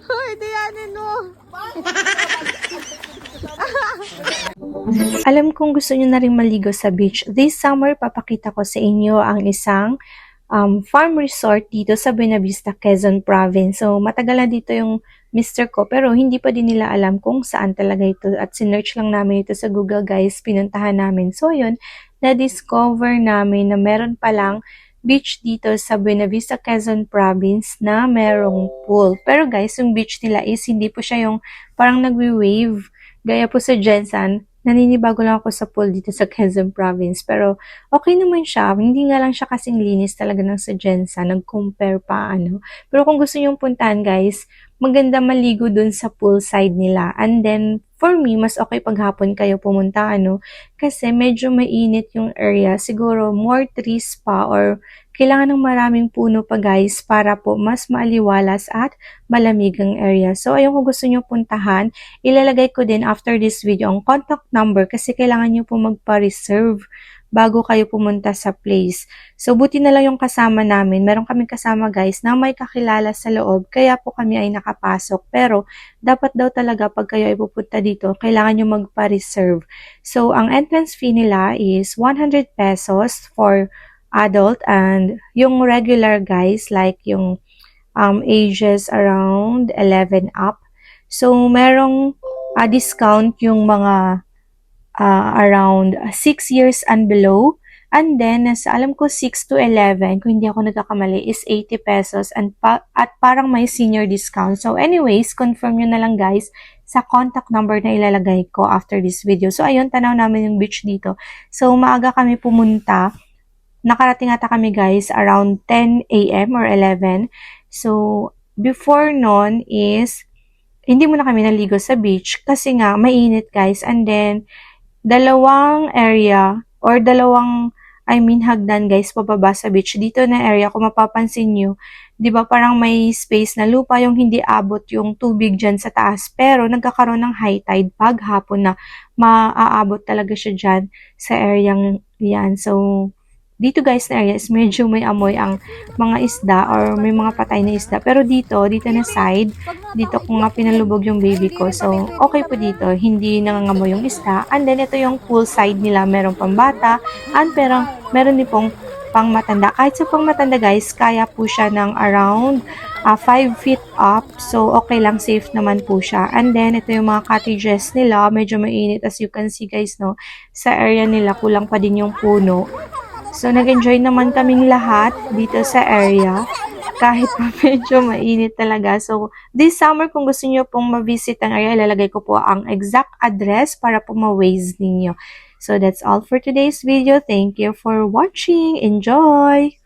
Hoy, diyanin mo. Alam kong gusto nyo na rin maligo sa beach. This summer, papakita ko sa inyo ang isang farm resort dito sa Buena Vista, Quezon Province. So, matagal na dito yung mister ko, pero hindi pa din nila alam kung saan talaga ito. At sinearch lang namin ito sa Google, guys. Pinuntahan namin. So, yun, na-discover namin na meron palang beach dito sa Buena Vista, Quezon Province na merong pool. Pero guys, yung beach nila is hindi po siya yung parang nagwi-wave. Gaya po sa Jensan, naninibago lang ako sa pool dito sa Quezon Province. Pero okay naman siya. Hindi nga lang siya kasing linis talaga ng sa Jensan. Nag-compare pa ano. Pero kung gusto nyong puntahan guys, maganda maligo dun sa poolside nila. And then, for me, mas okay paghapon kayo pumunta ano. Kasi medyo mainit yung area. Siguro more trees pa or kailangan ng maraming puno pa guys para po mas maaliwalas at malamig ang area. So, ayun kung gusto nyo puntahan, ilalagay ko din after this video ang contact number kasi kailangan nyo po magpa-reserve bago kayo pumunta sa place. So, buti na lang yung kasama namin. Meron kaming kasama guys na may kakilala sa loob kaya po kami ay nakapasok. Pero, dapat daw talaga pag kayo ay pupunta dito, kailangan nyo magpa-reserve. So, ang entrance fee nila is 100 pesos for adult and yung regular guys like yung ages around 11 up. So, merong discount yung mga around 6 years and below. And then, sa alam ko 6 to 11, kung hindi ako nagkakamali, is 80 pesos at parang may senior discount. So, anyways, confirm nyo na lang guys sa contact number na ilalagay ko after this video. So, ayun, tanaw namin yung beach dito. So, maaga kami pumunta. Nakarating ata kami guys around 10 a.m. or 11. So, before nun is, hindi muna kami naligo sa beach kasi nga mainit guys. And then, dalawang area or hagdan guys pababa sa beach. Dito na area, kung mapapansin nyo, di ba parang may space na lupa yung hindi abot yung tubig dyan sa taas. Pero nagkakaroon ng high tide pag hapon na maaabot talaga siya dyan sa area yan. So, dito guys na area is medyo may amoy ang mga isda or may mga patay na isda. Pero dito na side, dito ko nga pinalubog yung baby ko. So, okay po dito. Hindi nangangamoy yung isda. And then, ito yung pool side nila. Meron pang bata. And pero, meron din pong pang matanda. Kahit sa pang matanda guys, kaya po siya ng around 5 feet up. So, okay lang. Safe naman po siya. And then, ito yung mga cottages nila. Medyo mainit as you can see guys, no? Sa area nila, kulang pa din yung puno. So, nag-enjoy naman kaming lahat dito sa area. Kahit pa medyo mainit talaga. So, this summer, kung gusto niyo pong ma-visit ang area, ilalagay ko po ang exact address para po ma-waze ninyo. So, that's all for today's video. Thank you for watching. Enjoy!